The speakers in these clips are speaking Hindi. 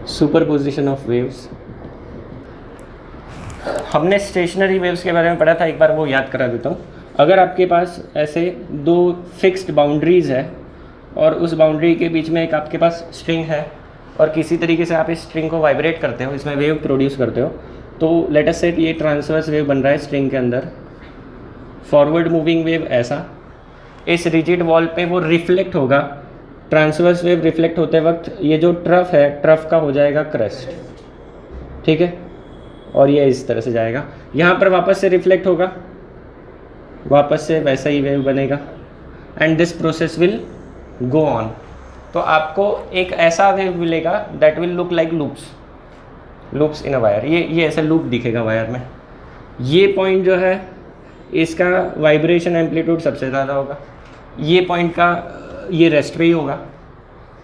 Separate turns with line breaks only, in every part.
Superposition of waves. हमने स्टेशनरी वेव्स के बारे में पढ़ा था, एक बार वो याद करा देता हूँ। अगर आपके पास ऐसे दो फिक्स्ड बाउंड्रीज़ है और उस बाउंड्री के बीच में एक आपके पास स्ट्रिंग है और किसी तरीके से आप इस स्ट्रिंग को वाइब्रेट करते हो, इसमें वेव प्रोड्यूस करते हो, तो लेट अस से ये ट्रांसवर्स वेव बन रहा है स्ट्रिंग के अंदर, फॉरवर्ड मूविंग वेव ऐसा, इस रिजिड वॉल पे वो रिफ्लेक्ट होगा। ट्रांसवर्स वेव रिफ्लेक्ट होते वक्त ये जो ट्रफ है, ट्रफ का हो जाएगा क्रेस्ट, ठीक है, और ये इस तरह से जाएगा, यहाँ पर वापस से रिफ्लेक्ट होगा, वापस से वैसा ही वेव बनेगा, and this process will go on. तो आपको एक ऐसा वेव मिलेगा that will look like loops in a wire. ये ऐसा लूप दिखेगा वायर में। ये पॉइंट जो है इसका वाइब्रेशन एम्पलीट्यूड सबसे ज़्यादा होगा, ये पॉइंट का ये रेस्ट पे ही होगा।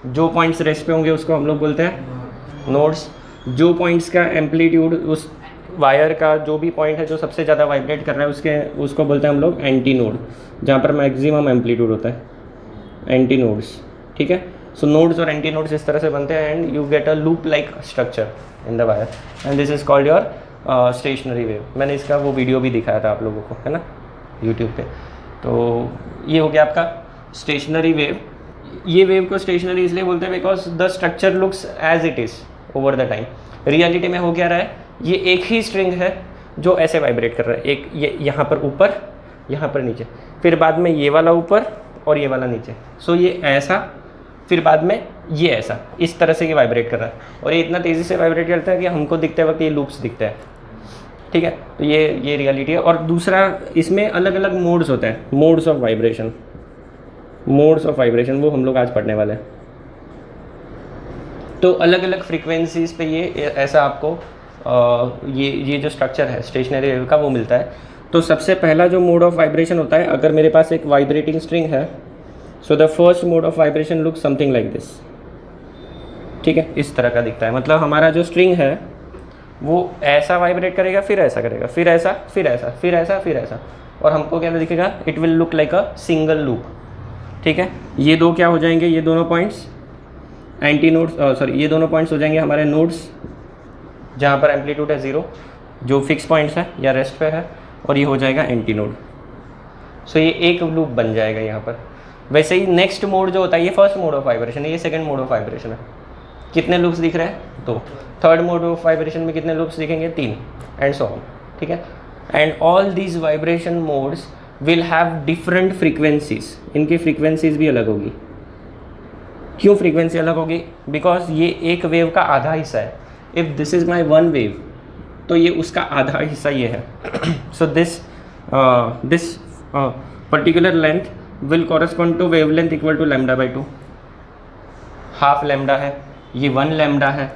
जो पॉइंट्स रेस्ट पे होंगे उसको हम लोग बोलते हैं नोड्स। जो पॉइंट्स का एम्पलीट्यूड, उस वायर का जो भी पॉइंट है जो सबसे ज़्यादा वाइब्रेट कर रहा है उसको बोलते हैं हम लोग एंटी नोड, जहाँ पर मैक्सिमम एम्पलीट्यूड होता है, एंटी नोड्स, ठीक है। सो नोड्स और एंटी नोड्स इस तरह से बनते हैं and you get a loop like structure in the wire and this is called your stationary wave. मैंने इसका वो वीडियो भी दिखाया था आप लोगों को, है ना, यूट्यूब पे। तो ये हो गया आपका स्टेशनरी वेव। ये वेव को स्टेशनरी इसलिए बोलते हैं because the structure looks as it is over the time. Reality में हो क्या रहा है, ये एक ही स्ट्रिंग है जो ऐसे वाइब्रेट कर रहा है, एक ये यहाँ पर ऊपर, यहाँ पर नीचे, फिर बाद में ये वाला ऊपर और ये वाला नीचे। सो ये ऐसा, फिर बाद में ये ऐसा, इस तरह से ये वाइब्रेट कर रहा है और ये इतना तेज़ी से वाइब्रेट करता है कि हमको दिखते वक्त ये लूप्स दिखते हैं, ठीक है। तो ये रियलिटी है। और दूसरा, इसमें अलग अलग मोड्स होते हैं, मोड्स ऑफ वाइब्रेशन, वो हम लोग आज पढ़ने वाले हैं। तो अलग अलग फ्रीक्वेंसीज पे ये ऐसा आपको ये जो स्ट्रक्चर है स्टेशनरी वेव का वो मिलता है। तो सबसे पहला जो मोड ऑफ वाइब्रेशन होता है, अगर मेरे पास एक वाइब्रेटिंग स्ट्रिंग है, so the first mode of vibration look something like this, ठीक है, इस तरह का दिखता है। मतलब हमारा जो स्ट्रिंग है वो ऐसा वाइब्रेट करेगा, फिर ऐसा करेगा, फिर ऐसा, फिर ऐसा, फिर ऐसा, फिर ऐसा, और हमको क्या दिखेगा, it will look like a single loop, ठीक है। ये दो क्या हो जाएंगे, ये दोनों पॉइंट्स एंटी नोड्स, सॉरी, ये दोनों पॉइंट्स हो जाएंगे हमारे नोड्स, जहाँ पर एम्पलीट्यूड है 0, जो फिक्स पॉइंट्स है या रेस्ट पे है, और ये हो जाएगा एंटी नोड। सो ये एक लूप बन जाएगा यहाँ पर। वैसे ही नेक्स्ट मोड जो होता है, ये फर्स्ट मोड ऑफ वाइब्रेशन है, ये सेकंड मोड ऑफ वाइब्रेशन है। कितने लूप्स दिख रहे हैं, 2। थर्ड मोड ऑफ वाइब्रेशन में कितने लूप्स दिखेंगे, 3, एंड सो ऑन, ठीक है। And all these vibration modes will have different frequencies, इनकी फ्रीक्वेंसीज भी अलग होगी। क्यों फ्रीक्वेंसी अलग होगी, बिकॉज ये एक वेव का आधा हिस्सा है। If this is my one wave, तो ये उसका आधा हिस्सा ये है। So this particular length will correspond to wave length equal to λ/2। Half lambda है, ये 1 लैम्डा है।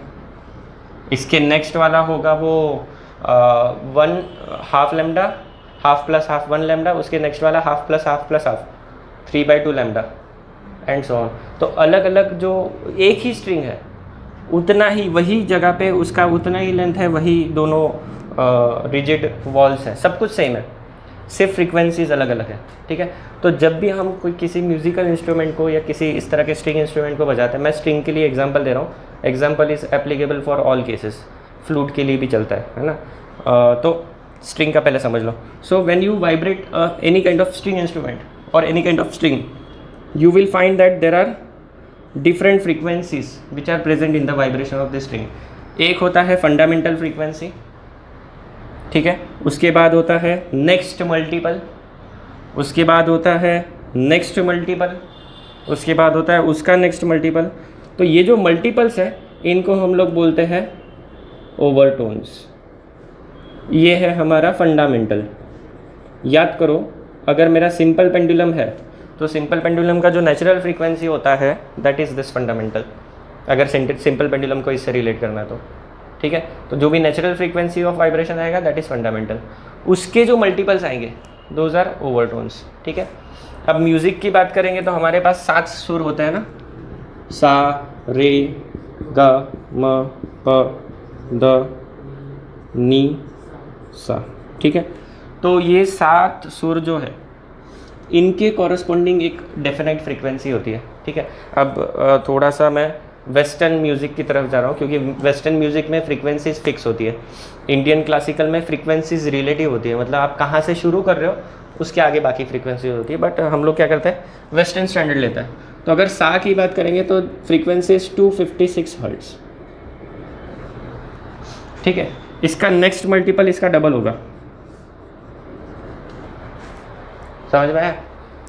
इसके नेक्स्ट वाला होगा वो 1 half lambda, half plus half 1 lambda, उसके नेक्स्ट वाला half plus half plus half 3/2 lambda, and so on. तो अलग अलग जो एक ही स्ट्रिंग है, उतना ही वही जगह पे उसका उतना ही लेंथ है, वही दोनों रिजिड वॉल्स हैं, सब कुछ सेम है, सिर्फ फ्रीक्वेंसीज अलग अलग है, ठीक है। तो जब भी हम कोई किसी म्यूजिकल इंस्ट्रूमेंट को या किसी इस तरह के स्ट्रिंग इंस्ट्रूमेंट को बजाते हैं, मैं स्ट्रिंग के लिए एग्जांपल दे रहा हूँ, example is applicable for all cases, flute के लिए भी चलता है ना। तो स्ट्रिंग का पहले समझ लो। So when you vibrate any kind of string instrument और any kind of string, you will find that there are different frequencies which are present in the vibration of the string. एक होता है फंडामेंटल फ्रीक्वेंसी, ठीक है, उसके बाद होता है नेक्स्ट मल्टीपल, उसके बाद होता है नेक्स्ट मल्टीपल, उसके बाद होता है उसका नेक्स्ट मल्टीपल। तो ये जो मल्टीपल्स है इनको हम लोग बोलते हैं ओवरटोन्स। ये है हमारा फंडामेंटल। याद करो, अगर मेरा सिंपल पेंडुलम है तो सिंपल पेंडुलम का जो नेचुरल फ्रीक्वेंसी होता है दैट इज़ दिस फंडामेंटल, अगर सिंपल पेंडुलम को इससे रिलेट करना है तो, ठीक है। तो जो भी नेचुरल फ्रीक्वेंसी ऑफ वाइब्रेशन आएगा दैट इज़ फंडामेंटल, उसके जो मल्टीपल्स आएंगे दोज आर ओवरटोन्स, ठीक है। अब म्यूज़िक की बात करेंगे तो हमारे पास 7 सुर होते हैं ना, सा, रे, गा, म, प, द, नी, सा, ठीक है। तो ये 7 सुर जो है इनके कॉरस्पॉन्डिंग एक डेफिनेट फ्रीक्वेंसी होती है, ठीक है। अब थोड़ा सा मैं वेस्टर्न म्यूज़िक की तरफ जा रहा हूँ, क्योंकि वेस्टर्न म्यूज़िक में फ्रीक्वेंसीज फिक्स होती है, इंडियन क्लासिकल में फ्रीक्वेंसीज रिलेटिव होती है, मतलब आप कहाँ से शुरू कर रहे हो उसके आगे बाकी फ्रीक्वेंसी होती है। बट हम लोग क्या करते हैं, वेस्टर्न स्टैंडर्ड लेता है। तो अगर सा की बात करेंगे तो फ्रीक्वेंसीज 256 हर्ट्ज़, ठीक है। इसका नेक्स्ट मल्टीपल इसका डबल होगा, समझ में आया?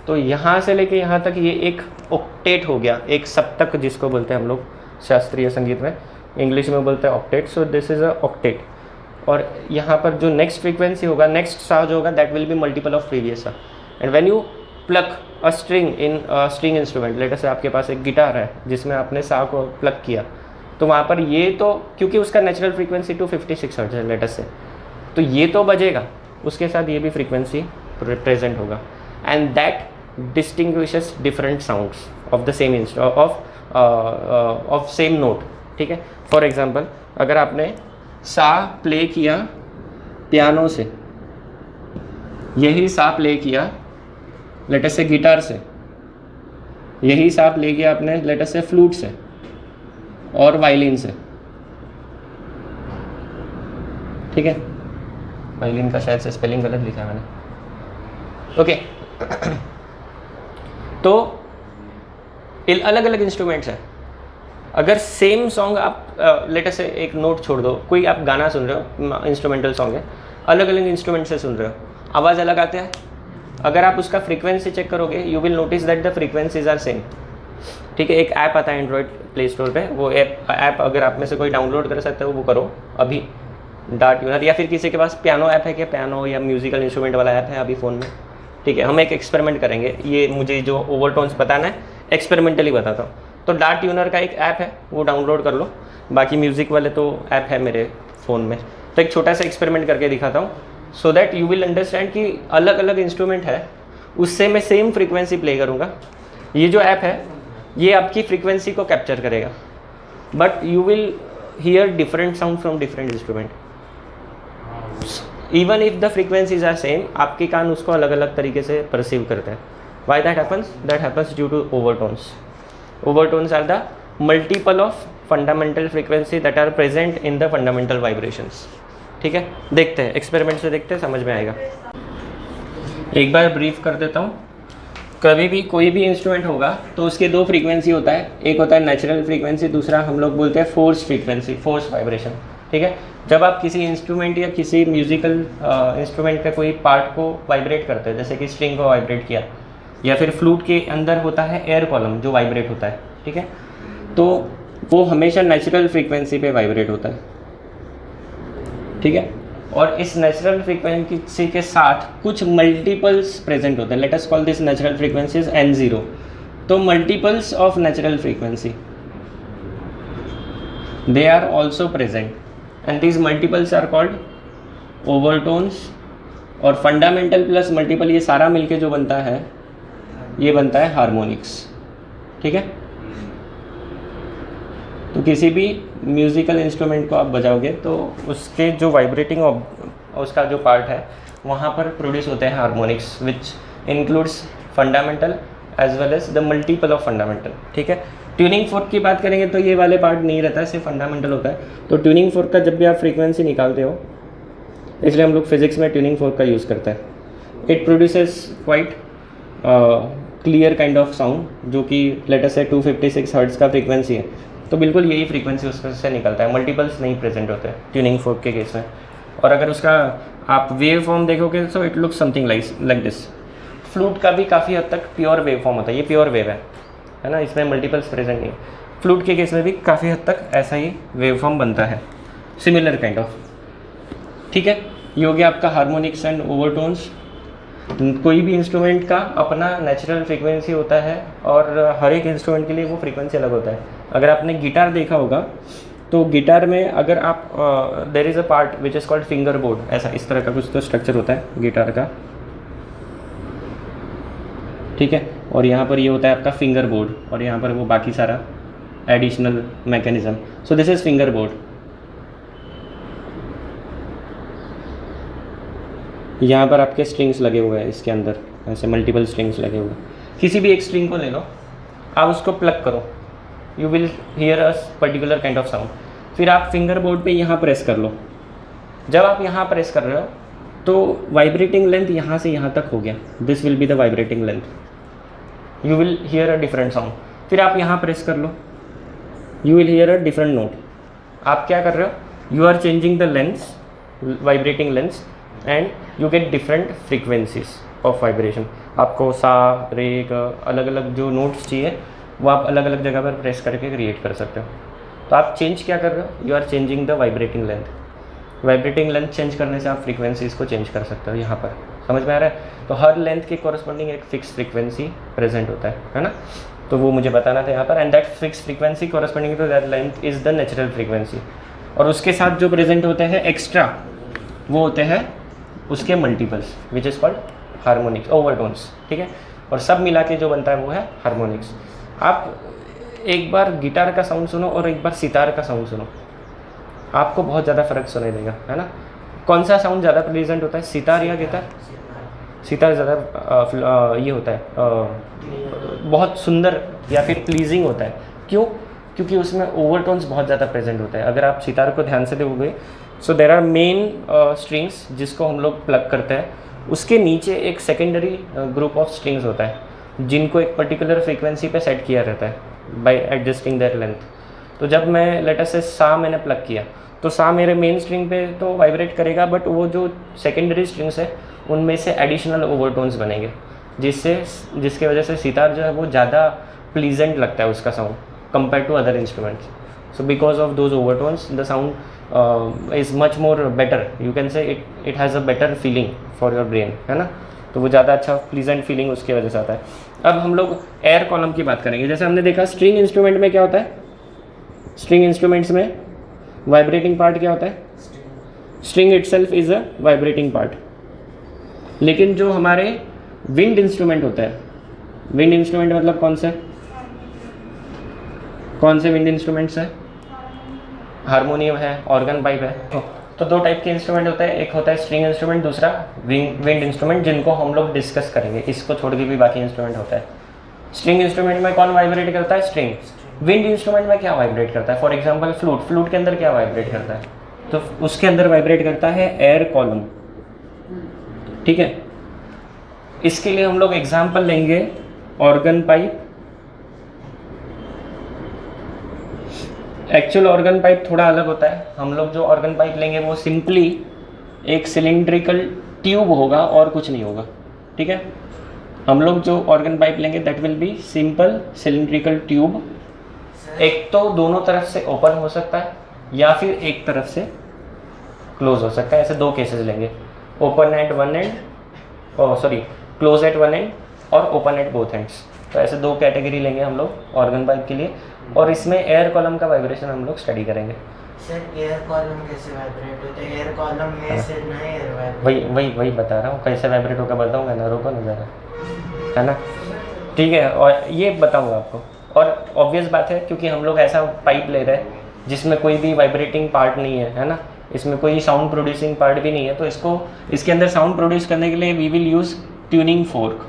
तो यहाँ से लेके यहाँ तक ये एक ऑक्टेट हो गया, एक सप्तक जिसको बोलते हैं हम लोग शास्त्रीय संगीत में, इंग्लिश में बोलते हैं octet. So this is a octet. और यहाँ पर जो नेक्स्ट फ्रीक्वेंसी होगा, नेक्स्ट सा जो होगा, that will be multiple of previous सा। And when you plug a string in string instrument, later से आपके पास एक गिटार है जिसमें आपने सा को प्लग किया, तो वहाँ पर ये तो, क्योंकि उसका नेचुरल फ्रीक्वेंसी 256 हर्ट्ज है लेटर से, तो ये तो बजेगा, उसके साथ ये भी फ्रीक्वेंसी प्रेजेंट होगा। And that distinguishes different sounds of the same of same note, ठीक है। फॉर एग्जांपल, अगर आपने सा प्ले किया पियानो से, यही सा प्ले किया लेटर से गिटार से, यही सा प्ले किया आपने लेटर से फ्लूट से और वायलिन से, ठीक है। वायलिन का शायद से स्पेलिंग गलत लिखा है मैंने, ओके। तो अलग अलग इंस्ट्रूमेंट्स हैं। अगर सेम सॉन्ग आप लेटर से एक नोट छोड़ दो, कोई आप गाना सुन रहे हो, इंस्ट्रूमेंटल सॉन्ग है, अलग अलग इंस्ट्रूमेंट से सुन रहे हो, आवाज़ अलग आते हैं। अगर आप उसका फ्रीक्वेंसी चेक करोगे, you will notice that the frequencies are same, ठीक है। एक ऐप आता है एंड्रॉयड प्ले स्टोर पे, वो ऐप अगर आप में से कोई डाउनलोड कर सकते हो वो करो अभी, डार्ट ट्यूनर, या फिर किसी के पास पियानो ऐप है क्या, पियानो या म्यूजिकल इंस्ट्रूमेंट वाला ऐप है अभी फ़ोन में, ठीक है। हम एक एक्सपेरिमेंट करेंगे, ये मुझे जो ओवरटोन्स बताना है एक्सपेरिमेंटली बताता हूँ। तो डार्ट ट्यूनर का एक ऐप है, वो डाउनलोड कर लो, बाकी म्यूज़िक वाले तो ऐप है मेरे फ़ोन में। तो एक छोटा सा एक्सपेरिमेंट करके दिखाता हूँ, so that you will understand कि अलग अलग इंस्ट्रूमेंट है, उससे मैं सेम फ्रीक्वेंसी प्ले करूँगा। ये जो ऐप है ये आपकी फ्रीक्वेंसी को कैप्चर करेगा, but you will hear different sound from different instrument. Even if the frequencies are same, आपके कान उसको अलग अलग तरीके से परसीव करते हैं। Why that happens? That happens due to overtones. Overtones are the multiple of fundamental frequency that are present in the fundamental vibrations, ठीक है। देखते हैं, एक्सपेरिमेंट से देखते हैं, समझ में आएगा। एक बार ब्रीफ कर देता हूँ। कभी भी कोई भी इंस्ट्रूमेंट होगा तो उसके दो फ्रीक्वेंसी होता है, एक होता है नेचुरल फ्रीक्वेंसी, दूसरा हम लोग बोलते हैं फोर्स फ्रीक्वेंसी, फोर्स वाइब्रेशन, ठीक है। जब आप किसी इंस्ट्रूमेंट या किसी म्यूजिकल इंस्ट्रूमेंट का कोई पार्ट को वाइब्रेट करते हैं, जैसे कि स्ट्रिंग को वाइब्रेट किया, या फिर फ्लूट के अंदर होता है एयर कॉलम जो वाइब्रेट होता है, ठीक है, तो वो हमेशा नेचुरल फ्रीक्वेंसी पे वाइब्रेट होता है, ठीक है। और इस नेचुरल फ्रीक्वेंसी के साथ कुछ मल्टीपल्स प्रेजेंट होते हैं। Let us call this natural frequencies N0। तो multiples of natural frequency, they are also present, and these multiples are called overtones. और फंडामेंटल प्लस मल्टीपल, ये सारा मिलके जो बनता है, ये बनता है हार्मोनिक्स, ठीक है। तो किसी भी म्यूज़िकल इंस्ट्रूमेंट को आप बजाओगे तो उसके जो वाइब्रेटिंग उसका जो पार्ट है वहाँ पर प्रोड्यूस होते हैं harmonics, which includes fundamental as well as the multiple of fundamental, ठीक है। ट्यूनिंग फोर्क की बात करेंगे तो ये वाले पार्ट नहीं रहता है, सिर्फ फंडामेंटल होता है। तो ट्यूनिंग फोर्क का जब भी आप फ्रीक्वेंसी निकालते हो, इसलिए हम लोग फिजिक्स में ट्यूनिंग फोर्क का यूज़ करते हैं। It produces quite clear kind of sound, जो कि लेटर से 256 हर्ट्ज़ का फ्रीक्वेंसी है, तो बिल्कुल यही फ्रीक्वेंसी उससे निकलता है, मल्टीपल्स नहीं प्रेजेंट होते हैं ट्यूनिंग फोर्क के केस में। और अगर उसका आप वेव फॉर्म देखोगे तो it looks something like this. Flute का भी काफ़ी हद तक प्योर वेव फॉर्म होता है, ये प्योर वेव है ना, इसमें मल्टीपल्स प्रेजेंट नहीं है। फ्लूट के केस में भी काफ़ी हद तक ऐसा ही वेव फॉर्म बनता है, सिमिलर काइंड ऑफ, ठीक है। ये हो गया आपका हार्मोनिक्स एंड ओवरटोन्स। कोई भी इंस्ट्रूमेंट का अपना नेचुरल फ्रीक्वेंसी होता है और हर एक इंस्ट्रूमेंट के लिए वो फ्रीक्वेंसी अलग होता है। अगर आपने गिटार देखा होगा तो गिटार में अगर आप there is a part which is called finger board, ऐसा इस तरह का कुछ तो स्ट्रक्चर होता है गिटार का, ठीक है। और यहाँ पर ये होता है आपका फिंगर बोर्ड, और यहाँ पर वो बाकी सारा additional mechanism. So this is finger board. यहाँ पर आपके स्ट्रिंग्स लगे हुए हैं, इसके अंदर ऐसे मल्टीपल स्ट्रिंग्स लगे हुए हैं। किसी भी एक स्ट्रिंग को ले लो, आप उसको प्लग करो, you will hear a particular kind of sound. फिर आप फिंगर बोर्ड पे यहाँ प्रेस कर लो। जब आप यहाँ प्रेस कर रहे हो तो वाइब्रेटिंग लेंथ यहाँ से यहाँ तक हो गया, this will be the vibrating length, you will hear a different sound. फिर आप यहाँ प्रेस कर लो, you will hear a different note. आप क्या कर रहे हो, you are changing the length, vibrating length, and you get different frequencies of vibration. आपको सा रे ग अलग अलग जो नोट्स चाहिए वो आप अलग अलग जगह पर प्रेस करके क्रिएट कर सकते हो। तो आप चेंज क्या कर रहे हो, you are changing the vibrating length. Vibrating length change करने से आप फ्रीक्वेंसीज को चेंज कर सकते हो। यहाँ पर समझ में आ रहा है। तो हर लेंथ के कॉरस्पॉन्डिंग एक फिक्स फ्रीक्वेंसी प्रेजेंट होता है ना। तो वो मुझे बताना था यहाँ पर। And that fix frequency corresponding to that length is the natural frequency. और उसके साथ जो प्रेजेंट होते हैं एक्स्ट्रा वो होते हैं उसके multiples, which is called harmonics, overtones. ठीक है। और सब मिला के जो बनता है वो है हार्मोनिक्स। आप एक बार गिटार का साउंड सुनो और एक बार सितार का साउंड सुनो, आपको बहुत ज़्यादा फ़र्क सुनाई देगा, है ना। कौन सा साउंड ज़्यादा प्रेजेंट होता है, सितार या गिटार? सितार ज़्यादा ये होता है बहुत सुंदर या फिर प्लीजिंग होता है। क्यों? क्योंकि उसमें ओवरटोन्स बहुत ज़्यादा प्रेजेंट होता है। अगर आप सितार को ध्यान से देखोगे, सो देर आर मेन स्ट्रिंग्स जिसको हम लोग प्लग करते हैं, उसके नीचे एक सेकेंडरी ग्रुप ऑफ स्ट्रिंग्स होता है जिनको एक पर्टिकुलर फ्रीक्वेंसी पे सेट किया रहता है बाय एडजस्टिंग देयर लेंथ। तो जब मैं लेटर से सा मैंने प्लग किया तो सा मेरे मेन स्ट्रिंग पे तो वाइब्रेट करेगा, बट वो जो सेकेंडरी स्ट्रिंग्स है उनमें से एडिशनल ओवरटोन्स बनेंगे जिसके वजह से सितार जो है वो ज़्यादा प्लीजेंट लगता है उसका sound compare to other instruments. So because of those overtones the sound is much more better, you can say it has a better feeling for your brain, है ना। तो वो ज़्यादा अच्छा प्लीजेंट फीलिंग उसकी वजह से आता है। अब हम लोग एयर कॉलम की बात करेंगे। जैसे हमने देखा स्ट्रिंग इंस्ट्रूमेंट में क्या होता है, स्ट्रिंग इंस्ट्रूमेंट्स में वाइब्रेटिंग पार्ट क्या होता है, string itself is a vibrating part. लेकिन जो हमारे विंड इंस्ट्रूमेंट होता है, विंड इंस्ट्रूमेंट मतलब कौन से विंड इंस्ट्रूमेंट्स है, हारमोनियम है, ऑर्गन पाइप है। तो दो टाइप के इंस्ट्रूमेंट होते हैं, एक होता है स्ट्रिंग इंस्ट्रूमेंट, दूसरा विंड इंस्ट्रूमेंट, जिनको हम लोग डिस्कस करेंगे। इसको छोड़ के भी बाकी इंस्ट्रूमेंट होता है। स्ट्रिंग इंस्ट्रूमेंट में कौन वाइब्रेट करता है, स्ट्रिंग। विंड इंस्ट्रूमेंट में क्या वाइब्रेट करता है, फॉर एग्जांपल फ्लूट के अंदर क्या वाइब्रेट करता है, तो उसके अंदर वाइब्रेट करता है एयर कॉलम। ठीक है। इसके लिए हम लोग एग्जांपल लेंगे organ pipe. Actual organ pipe थोड़ा अलग होता है। हम लोग जो ऑर्गन पाइप लेंगे वो सिंपली एक सिलिंड्रिकल ट्यूब होगा और कुछ नहीं होगा। ठीक है। हम लोग जो ऑर्गन पाइप लेंगे that will B simple cylindrical tube. एक तो दोनों तरफ से ओपन हो सकता है या फिर एक तरफ से क्लोज हो सकता है। ऐसे दो केसेस लेंगे, open at one and, close eight one and और ओपन एट बोथ एंड्स। तो ऐसे दो कैटेगरी लेंगे हम लोग ऑर्गन पाइप के लिए। और इसमें एयर कॉलम का वाइब्रेशन हम लोग स्टडी करेंगे।
सर एयर कॉलम कैसे वाइब्रेट होता है, एयर कॉलम में से ना एयर वाइब्रेट,
वही बता रहा हूँ कैसे वाइब्रेट होगा, बताऊँगा ना, रोको ना ज़रा, है ना। ठीक है। और ये बताऊँगा आपको। और ऑब्वियस बात है क्योंकि हम लोग ऐसा पाइप ले रहे हैं जिसमें कोई भी वाइब्रेटिंग पार्ट नहीं है ना, इसमें कोई साउंड प्रोड्यूसिंग पार्ट भी नहीं है, तो इसके अंदर साउंड प्रोड्यूस करने के लिए we will use tuning fork.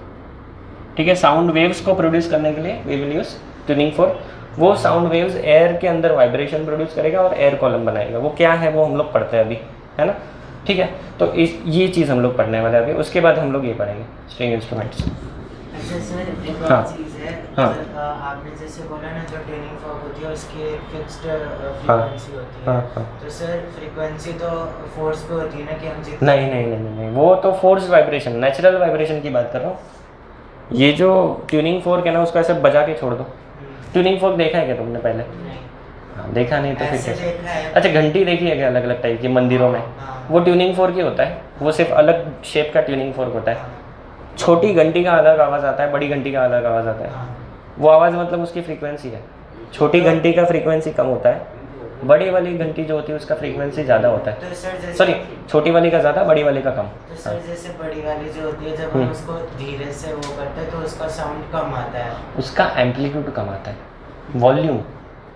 ठीक है। साउंड वेव्स को प्रोड्यूस करने के लिए we will use tuning fork. वो साउंड वेव्स एयर के अंदर वाइब्रेशन प्रोड्यूस करेगा और एयर कॉलम बनाएगा। वो क्या है वो हम लोग पढ़ते हैं अभी, है ना। ठीक है। तो ये चीज़ हम लोग पढ़ने वाले हैं अभी। उसके बाद हम लोग ये पढ़ेंगे स्ट्रिंग इंस्ट्रूमेंट्स।
अच्छा सर, एक
हाँ।
और चीज़ है।
हाँ।
सर, आपने जैसे बोला ना जो ट्यूनिंग फोर्क होती है उसकी फिक्स्ड फ्रीक्वेंसी होती है।
हाँ।
तो सर फ्रीक्वेंसी तो फोर्स पे होती है ना कि हम जितना
नहीं, वो तो फोर्स वाइब्रेशन, नेचुरल वाइब्रेशन की बात कर रहा हूँ। ये जो ट्यूनिंग फोर्क है ना उसको ऐसे बजा के छोड़ दो। ट्यूनिंग फोर्क देखा है क्या तुमने पहले?
नहीं।
हाँ, देखा नहीं तो फिर
ऐसे
कैसे?
देखा है।
अच्छा, घंटी देखी है क्या अलग अलग टाइप की मंदिरों में?
हाँ।
वो ट्यूनिंग फोर्क ही होता है। वो सिर्फ अलग शेप का ट्यूनिंग फोर्क होता है। छोटी घंटी का अलग आवाज़ आता है, बड़ी घंटी का अलग आवाज़ आता है।
हाँ।
वो आवाज़ मतलब उसकी फ्रीक्वेंसी है। छोटी घंटी का फ्रीक्वेंसी कम होता है, बड़ी वाली घंटी जो होती है उसका फ्रीक्वेंसी ज़्यादा होता है।
तो सर जैसे
सॉरी, छोटी वाली का ज़्यादा, बड़ी वाली का कम।
तो सर जैसे बड़ी वाली जो होती है जब हम उसको धीरे से वो करते हैं तो उसका साउंड कम आता है,
उसका एम्पलीट्यूड कम आता है, वॉल्यूम।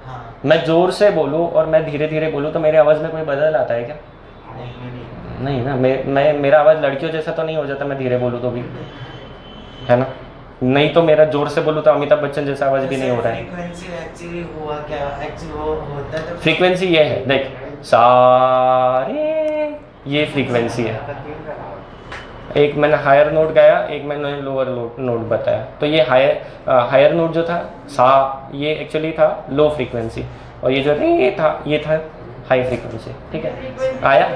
हाँ।
मैं ज़ोर से बोलूँ और मैं धीरे धीरे बोलूँ तो मेरे आवाज़ में कोई बदल आता है क्या? नहीं ना। मेरा आवाज़ लड़कियों जैसा तो नहीं हो जाता मैं धीरे बोलूँ तो भी, है ना। नहीं तो मेरा जोर से बोलूँ तो अमिताभ बच्चन जैसा आवाज़ भी नहीं हो रहा है।
फ्रीक्वेंसी एक्चुअली हुआ क्या, एक्चुअली वो होता तो
फ्रीक्वेंसी ये है, देख सारे, ये फ्रीक्वेंसी है। एक मैंने हायर नोट गाया, एक मैंने लोअर नोट बताया। तो ये हायर नोट जो था सा, ये एक्चुअली था लो फ्रीक्वेंसी, और ये जो रे था ये था हाई फ्रीक्वेंसी। ठीक है, आया?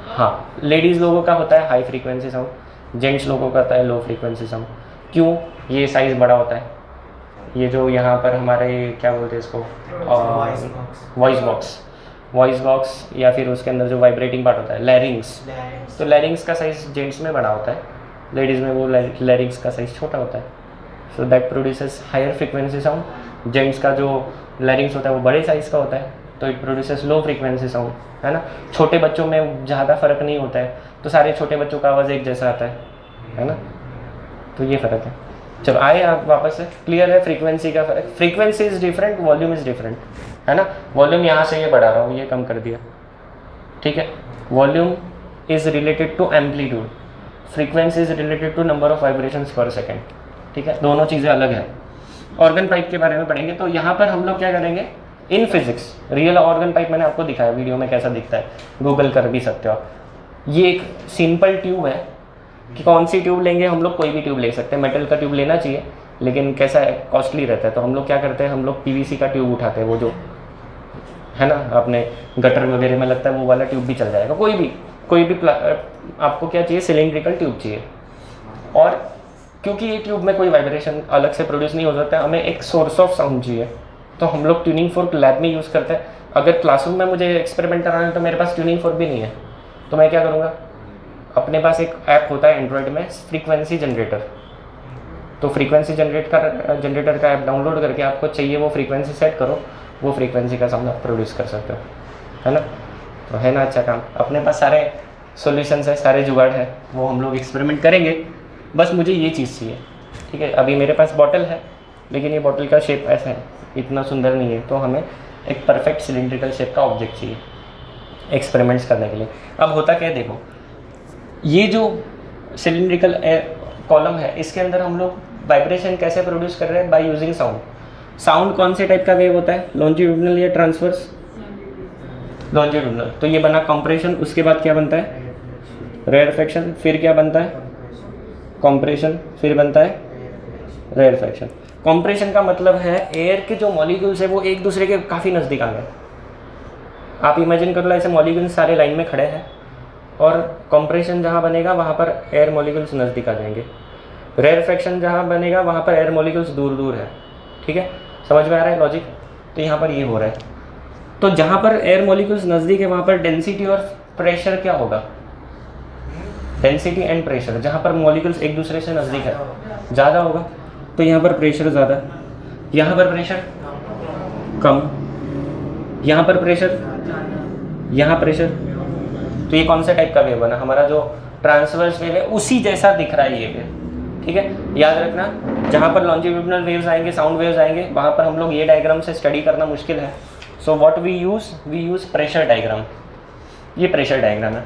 हाँ, लेडीज़ लोगों का होता है हाई फ्रीक्वेंसी साउंड, जेंट्स लोगों का होता है लो फ्रीक्वेंसी साउंड। क्यों? ये साइज़ बड़ा होता है। ये जो यहाँ पर हमारे क्या बोलते हैं इसको, वॉइस बॉक्स या फिर उसके अंदर जो वाइब्रेटिंग पार्ट होता है लैरिंग्स, तो लैरिंग्स का साइज़ जेंट्स में बड़ा होता है, लेडीज़ में वो लैरिंग्स का साइज़ छोटा होता है। So that produces higher frequency sound. Gents का जो लैरिंग्स होता है वो बड़े साइज़ का होता है, तो it produces low frequency sound, है ना। छोटे बच्चों में ज़्यादा फ़र्क नहीं होता है, तो सारे छोटे बच्चों का आवाज़ एक जैसा आता है ना। तो ये फ़र्क है। चलो आए आप वापस से, क्लियर है फ्रीक्वेंसी का फ़र्क। Frequency is different, volume is different, है ना। वॉल्यूम यहाँ से ये बढ़ा रहा हूँ, ये कम कर दिया, ठीक है। Volume is related to amplitude, frequency is related to number of vibrations per second, ठीक है। दोनों चीज़ें अलग हैं। ऑर्गन पाइप के बारे में पढ़ेंगे, तो यहाँ पर हम लोग क्या करेंगे, in physics real organ pipe मैंने आपको दिखाया वीडियो में कैसा दिखता है, गूगल कर भी सकते हो आप। ये एक सिंपल ट्यूब है, कि कौन सी ट्यूब लेंगे हम लोग, कोई भी ट्यूब ले सकते हैं। मेटल का ट्यूब लेना चाहिए, लेकिन कैसा है, कॉस्टली रहता है। तो हम लोग क्या करते हैं, हम लोग पीवीसी का ट्यूब उठाते हैं, वो जो है ना अपने गटर वगैरह में लगता है, वो वाला ट्यूब भी चल जाएगा। कोई भी आपको क्या चाहिए, सिलिंड्रिकल ट्यूब चाहिए। और क्योंकि ये ट्यूब में कोई वाइब्रेशन अलग से प्रोड्यूस नहीं हो सकता, हमें एक सोर्स ऑफ साउंड चाहिए, तो हम लोग ट्यूनिंग फोर्क लैब में यूज़ करते हैं। अगर क्लासरूम में मुझे एक्सपेरिमेंट कराना है तो मेरे पास ट्यूनिंग फोर्क भी नहीं है, तो मैं क्या करूँगा, अपने पास एक ऐप होता है एंड्रॉयड में, फ्रीक्वेंसी जनरेटर। तो फ्रीक्वेंसी जनरेटर का ऐप डाउनलोड करके आपको चाहिए वो फ्रीक्वेंसी सेट करो, वो फ्रीक्वेंसी का साउंड आप प्रोड्यूस कर सकते हो, है ना। तो है ना अच्छा काम। अपने पास सारे सॉल्यूशंस है, सारे जुगाड़ है, वो हम लोग एक्सपेरिमेंट करेंगे। बस मुझे ये चीज़ चाहिए, ठीक है। अभी मेरे पास बॉटल है, लेकिन ये बॉटल का शेप ऐसा है, इतना सुंदर नहीं है, तो हमें एक परफेक्ट सिलिंड्रिकल शेप का ऑब्जेक्ट चाहिए एक्सपेरिमेंट्स करने के लिए। अब होता क्या है, देखो ये जो सिलिंड्रिकल कॉलम है, इसके अंदर हम लोग वाइब्रेशन कैसे प्रोड्यूस कर रहे हैं, बाय यूजिंग साउंड। साउंड कौन से टाइप का वेव होता है, लॉन्जिट्यूडिनल या ट्रांसवर्स, लॉन्जिट्यूडिनल। तो ये बना कंप्रेशन, उसके बाद क्या बनता है, रेयरफेक्शन, फिर क्या बनता है, कंप्रेशन, फिर बनता है रेयरफेक्शन। कंप्रेशन का मतलब है एयर के जो मॉलिक्यूल्स है वो एक दूसरे के काफ़ी नज़दीक आ गए। आप इमेजिन कर लो ऐसे मॉलिक्यूल्स सारे लाइन में खड़े हैं, और कंप्रेशन जहाँ बनेगा वहाँ पर एयर मॉलिक्यूल्स नज़दीक आ जाएंगे। रेयरफेक्शन जहाँ बनेगा वहाँ पर एयर मॉलिक्यूल्स दूर दूर है, ठीक है। समझ में आ रहा है लॉजिक। तो यहाँ पर ये हो रहा है, तो जहाँ पर एयर मॉलिक्यूल्स नज़दीक है वहाँ पर डेंसिटी और प्रेशर क्या होगा, डेंसिटी एंड प्रेशर। जहाँ पर मॉलिक्यूल्स एक दूसरे से नज़दीक है ज़्यादा होगा, तो यहाँ पर प्रेशर ज़्यादा, यहाँ पर प्रेशर कम, यहाँ पर प्रेशर, यहाँ प्रेशर। तो ये कौन सा टाइप का वेव बना, हमारा जो ट्रांसवर्स वेव है उसी जैसा दिख रहा है ये वेव, ठीक है। याद रखना, जहाँ पर लॉन्जिट्यूडिनल वेव्स आएंगे, साउंड वेव्स आएंगे, वहाँ पर हम लोग ये डायग्राम से स्टडी करना मुश्किल है। So what we use pressure diagram. ये प्रेशर डायग्राम है,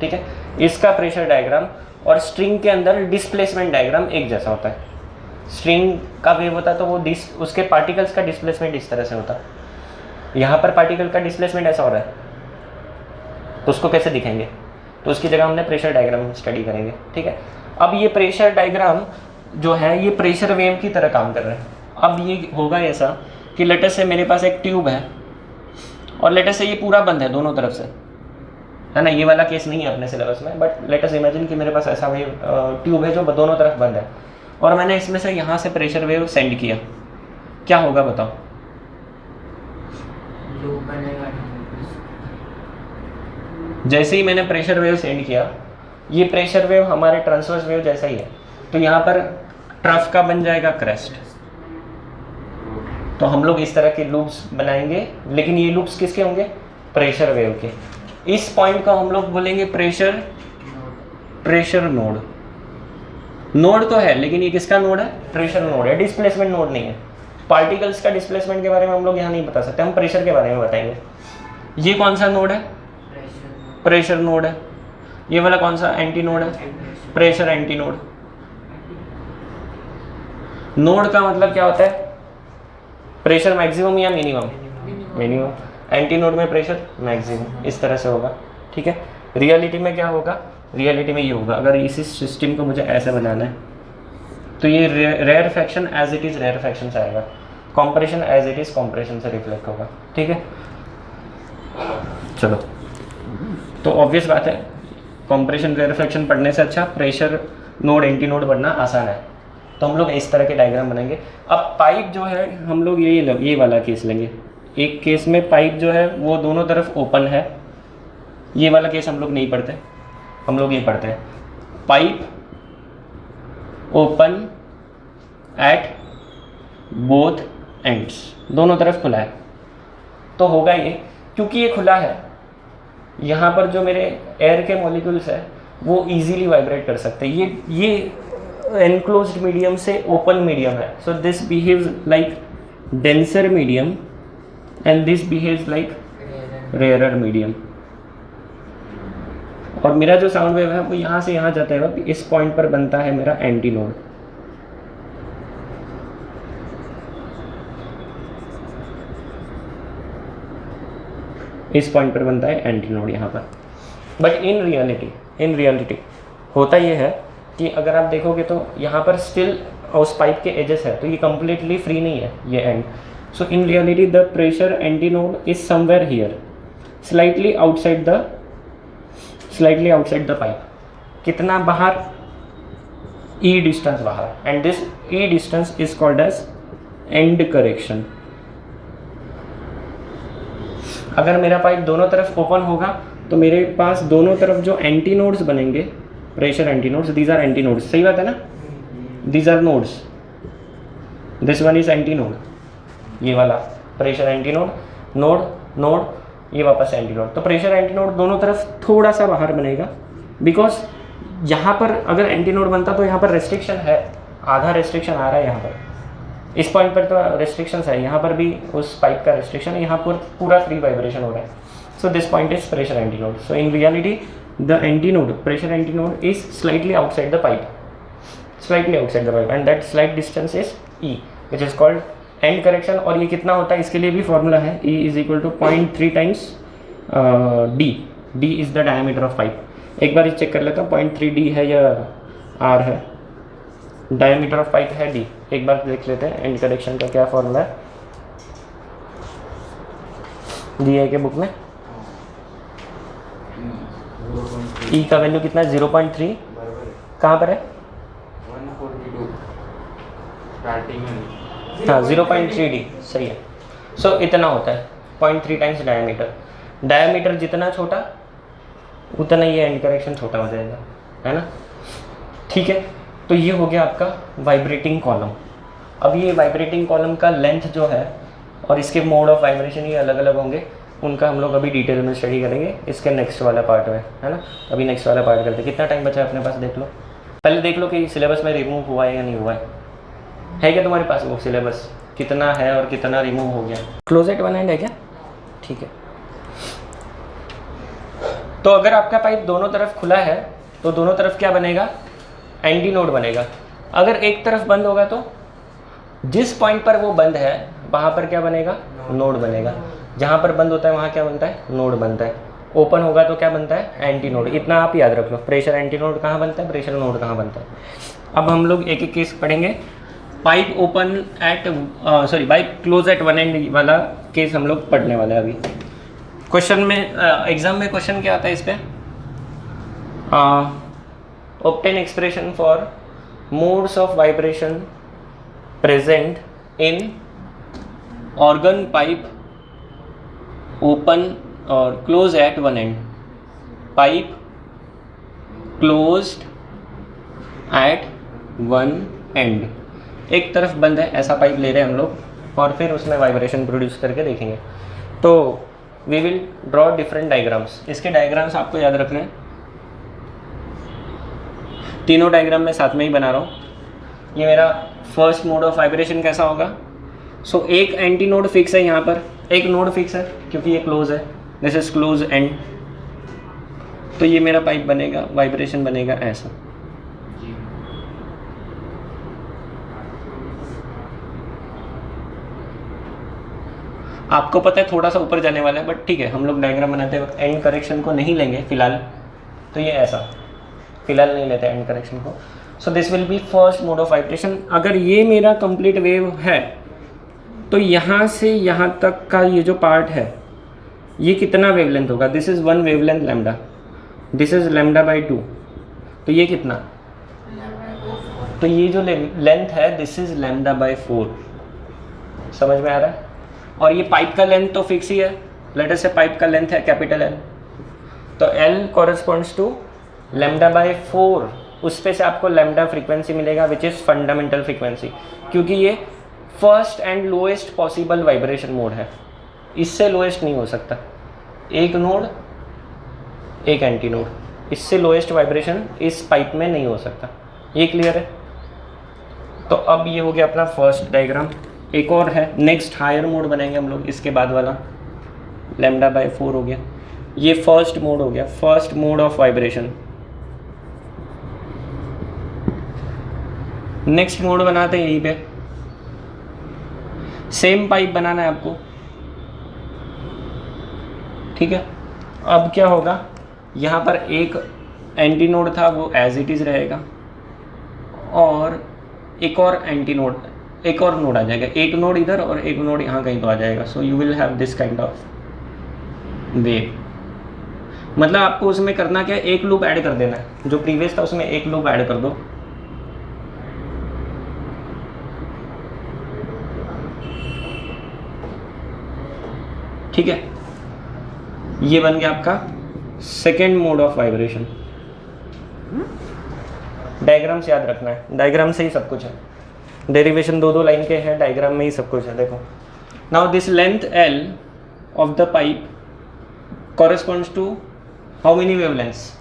ठीक है। इसका प्रेशर डायग्राम और स्ट्रिंग के अंदर डिस्प्लेसमेंट डायग्राम एक जैसा होता है। स्ट्रिंग का वेव होता है तो वो उसके पार्टिकल्स का डिस्प्लेसमेंट इस तरह से होता है। यहाँ पर पार्टिकल का डिस्प्लेसमेंट ऐसा हो रहा है, तो उसको कैसे दिखाएंगे, तो उसकी जगह हमने प्रेशर डायग्राम स्टडी करेंगे, ठीक है। अब ये प्रेशर डायग्राम जो है ये प्रेशर वेव की तरह काम कर रहे हैं। अब ये होगा ऐसा कि लेटस से मेरे पास एक ट्यूब है, और लेटस से ये पूरा बंद है दोनों तरफ से, है ना। ये वाला केस नहीं है अपने सिलेबस में, बट लेटस इमेजिन कि मेरे पास ऐसा वेव ट्यूब है जो दोनों तरफ बंद है, और मैंने इसमें से यहाँ से प्रेशर वेव सेंड किया, क्या होगा बताओ। जैसे ही मैंने प्रेशर वेव सेंड किया, ये प्रेशर वेव हमारे ट्रांसवर्स वेव जैसा ही है, तो यहाँ पर ट्रफ का बन जाएगा क्रेस्ट। तो हम लोग इस तरह के लूप्स बनाएंगे, लेकिन ये लूप्स किसके होंगे, प्रेशर वेव के। इस पॉइंट को हम लोग बोलेंगे प्रेशर नोड। नोड तो है, लेकिन ये किसका नोड है, प्रेशर नोड है, डिस्प्लेसमेंट नोड नहीं है। पार्टिकल्स का डिस्प्लेसमेंट के बारे में हम लोग यहाँ नहीं बता सकते, हम प्रेशर के बारे में बताएंगे। ये कौन सा नोड है, प्रेशर नोड है। ये वाला कौन सा एंटी नोड है, प्रेशर एंटी नोड। नोड का मतलब क्या होता है, प्रेशर मैक्सिमम या मिनिमम, मिनिमम। एंटी नोड में प्रेशर मैक्सिमम, इस तरह से होगा, ठीक है। रियलिटी में क्या होगा, रियलिटी में ये होगा, अगर इसी सिस्टम को मुझे ऐसे बनाना है तो ये rarefaction as it is rarefaction से आएगा, compression as it is compression से रिफ्लेक्ट होगा, ठीक है। चलो, तो ऑब्वियस बात है कॉम्प्रेशन रेयर फ्रैक्शन पढ़ने से अच्छा प्रेशर नोड एंटी नोड पढ़ना आसान है। तो हम लोग इस तरह के डायग्राम बनाएंगे। अब पाइप जो है हम लोग ये वाला केस लेंगे। एक केस में पाइप जो है वो दोनों तरफ ओपन है, ये वाला केस हम लोग नहीं पढ़ते, हम लोग ये पढ़ते हैं pipe open at both ends, दोनों तरफ खुला है। तो होगा ये, क्योंकि ये खुला है, यहाँ पर जो मेरे एयर के मॉलिक्यूल्स है वो इजीली वाइब्रेट कर सकते हैं। ये एनक्लोज्ड मीडियम से ओपन मीडियम है, so this behaves like denser medium and this behaves like rarer medium. और मेरा जो साउंड वेव है वो यहाँ से यहाँ जाता है, इस पॉइंट पर बनता है मेरा एंटी नोड। इस पॉइंट पर बनता है एंटी नोड यहाँ पर। बट इन रियलिटी होता ये है कि अगर आप देखोगे तो यहाँ पर स्टिल उस पाइप के एजेस है, तो ये कम्प्लीटली फ्री नहीं है ये end. So in reality the pressure anti node is somewhere here, slightly outside the pipe. कितना बाहर, ई डिस्टेंस बाहर, and this E distance is called as end correction. अगर मेरा पाइप दोनों तरफ ओपन होगा तो मेरे पास दोनों तरफ जो एंटी नोड्स बनेंगे, pressure anti nodes, these are anti nodes, सही बात है ना, these are nodes, this one is anti node, ये वाला प्रेशर एंटी नोड, नोड, ये वापस एंटी नोड। तो प्रेशर एंटी नोड दोनों तरफ थोड़ा सा बाहर बनेगा, बिकॉज यहाँ पर अगर एंटी नोड बनता तो यहाँ पर रेस्ट्रिक्शन है, आधा रेस्ट्रिक्शन आ रहा है यहाँ पर, इस पॉइंट पर तो रेस्ट्रिक्शंस है, यहाँ पर भी उस पाइप का रेस्ट्रिक्शन है, यहाँ पर पूरा फ्री वाइब्रेशन हो रहा है। So this point is pressure anti node. So in reality the anti node, pressure anti node is slightly outside the pipe, and that slight distance is E, which is called and correction. और ये कितना होता है, इसके लिए भी फॉर्मूला है, E is equal to 0.3 times D is the diameter of pipe. एक बार चेक कर लेता हूँ 0.3 डी है या R है, डायमीटर ऑफ पाइप है D। एक बार देख लेते हैं एंड करेक्शन का क्या फॉर्मूला है, दिए के बुक में। E का वैल्यू कितना है, 0.3, कहाँ पर है,
142 स्टार्टिंग में,
हाँ 0.3D सही है। सो इतना होता है 0.3 टाइम्स डायमीटर जितना छोटा उतना ये एंड करेक्शन छोटा हो जाएगा, है ना, ठीक है। तो ये हो गया आपका वाइब्रेटिंग कॉलम। अब ये वाइब्रेटिंग कॉलम का लेंथ जो है और इसके मोड ऑफ वाइब्रेशन ये अलग अलग होंगे, उनका हम लोग अभी डिटेल में स्टडी करेंगे इसके नेक्स्ट वाला पार्ट में, है ना। अभी नेक्स्ट वाला पार्ट करते हैं। कितना टाइम बचा है अपने पास, देख लो, पहले देख लो कि सिलेबस में रिमूव हुआ है या नहीं हुआ है क्या तुम्हारे पास वो सिलेबस, कितना है और कितना रिमूव हो गया। क्लोजेट वन एंड है क्या, ठीक है। तो अगर आपका पाइप दोनों तरफ खुला है तो दोनों तरफ क्या बनेगा, एंटी नोड बनेगा। अगर एक तरफ बंद होगा तो जिस पॉइंट पर वो बंद है वहाँ पर क्या बनेगा, नोड बनेगा। जहाँ पर बंद होता है वहाँ क्या बनता है, नोड बनता है। ओपन होगा तो क्या बनता है, एंटी नोड। इतना आप याद रख लो, प्रेशर एंटी नोड कहाँ बनता है, प्रेशर नोड कहाँ बनता है। अब हम लोग एक एक केस पढ़ेंगे। Pipe open eight pipe close eight one and वाला केस हम लोग पढ़ने वाले हैं अभी। क्वेश्चन में एग्जाम में क्वेश्चन क्या आता है इस पर, obtain expression for modes of vibration present in organ pipe open or close at one end, pipe closed at one end। एक तरफ बंद है, ऐसा पाइप ले रहे हैं हम लोग और फिर उसमें वाइब्रेशन प्रोड्यूस करके देखेंगे। तो we will draw different diagrams. इसके डायग्राम्स आपको याद रखने हैं, तीनों डायग्राम मैं साथ में ही बना रहा हूँ। ये मेरा फर्स्ट मोड ऑफ वाइब्रेशन कैसा होगा। सो एक एंटी नोड फिक्स है, यहाँ पर एक नोड फिक्स है क्योंकि ये क्लोज है, दिस इज क्लोज एंड। तो ये मेरा पाइप बनेगा, वाइब्रेशन बनेगा ऐसा। आपको पता है थोड़ा सा ऊपर जाने वाला है, बट ठीक है, हम लोग डायग्राम बनाते वक्त एंड करेक्शन को नहीं लेंगे फिलहाल, तो ये ऐसा फिलहाल नहीं लेते एंड करेक्शन को। So this will B first mode of vibration. अगर ये मेरा कंप्लीट वेव है तो यहाँ से यहाँ तक का ये जो पार्ट है ये कितना वेवलेंथ होगा? This is 1 wavelength lambda, this is λ/2, तो ये कितना? तो ये जो लेंथ है दिस इज़ λ/4। समझ में आ रहा है? और ये पाइप का लेंथ तो फिक्स ही है, लेट अस से पाइप का लेंथ है कैपिटल L, तो L कॉरेस्पॉन्ड्स टू λ/4। उस पे से आपको लैम्डा फ्रीक्वेंसी मिलेगा विच इज़ फंडामेंटल फ्रीक्वेंसी, क्योंकि ये first and lowest possible vibration mode है, इससे लोएस्ट नहीं हो सकता। एक नोड एक एंटी नोड, इससे लोएस्ट वाइब्रेशन इस पाइप में नहीं हो सकता। ये क्लियर है? तो अब ये हो गया अपना फर्स्ट डायग्राम। एक और है, नेक्स्ट हायर मोड बनाएंगे हम लोग इसके बाद वाला, λ/4 हो गया। ये फर्स्ट मोड हो गया, first mode of vibration. Next mode बनाते हैं यहीं पे, सेम पाइप बनाना है आपको, ठीक है। अब क्या होगा, यहाँ पर एक एंटी नोड था वो एज इट इज़ रहेगा, और एक और एंटी नोड, एक और नोड आ जाएगा, एक नोड इधर और एक नोड यहाँ कहीं तो आ जाएगा। So you will have this kind of wave. मतलब आपको उसमें करना क्या है, एक लूप ऐड कर देना है, जो प्रीवियस था उसमें एक लूप ऐड कर दो। ठीक है, ये बन गया आपका second mode of vibration. Diagram से याद रखना है, डायग्राम से ही सब कुछ है, डेरिवेशन दो लाइन के हैं, डायग्राम में ही सब कुछ है। देखो, now this length L of the pipe corresponds to how many wavelengths?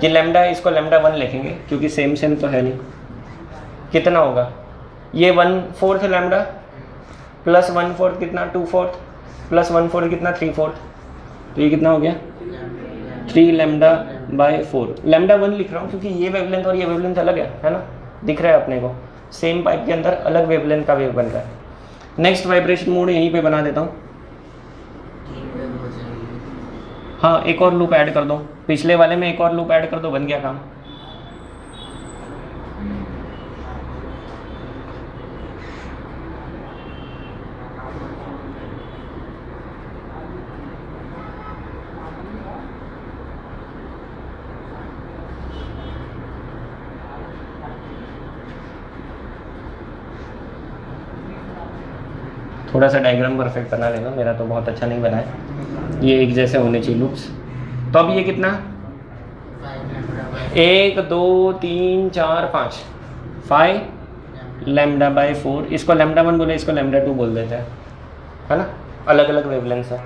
ये लैम्डा है, इसको λ1 लिखेंगे क्योंकि सेम तो है नहीं। कितना होगा ये? 1/4 लैम्डा प्लस 1/4 कितना? 2/4 प्लस 1/4 कितना? 3/4, तो ये कितना हो गया? 3 λ/4। λ1 लिख रहा हूँ क्योंकि ये वेवलेंथ और ये वेवलेंथ अलग है ना, दिख रहा है अपने को, सेम पाइप के अंदर अलग वेवलेंथ का वेव बन रहा है। नेक्स्ट वाइब्रेशन मोड यहीं पे बना देता हूँ। हाँ, एक और लूप ऐड कर दो, पिछले वाले में एक और लूप ऐड कर दो, बन गया काम। थोड़ा सा डायग्राम परफेक्ट बना लेना, मेरा तो बहुत अच्छा नहीं बना है, ये एक जैसे होने चाहिए लूप्स। तो अब ये कितना? 1 2 3 4 5 5 λ/4। इसको λ1 बोले, इसको λ2 बोल देते हैं, है ना, अलग अलग वेवलेंथ है।